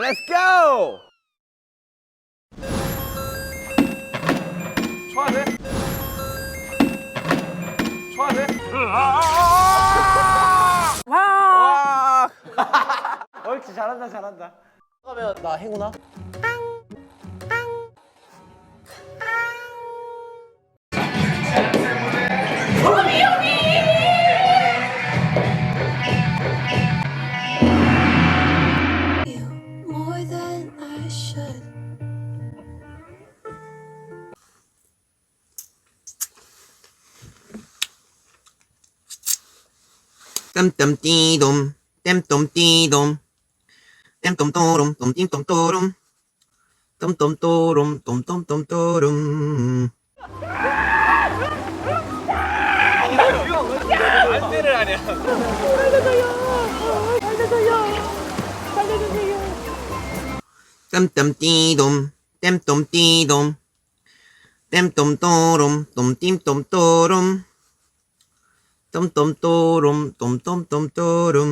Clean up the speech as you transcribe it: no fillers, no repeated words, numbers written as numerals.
Let's go! 쳐야 돼? 쳐야 돼? 와! 옳지, 잘한다, 잘한다. 가면 나 행운아? you more than I should. 땀땀띠돔 땀똥띠돔 땀똥또롬 똥띵똥또롬 똥똥또롬 똥똥똥또롬 안대를 하냐? 땀땀띠돔 땀똥띠돔 땀똥또롬 똥띵똥또롬 똥똥또롬 똥똥똥또롬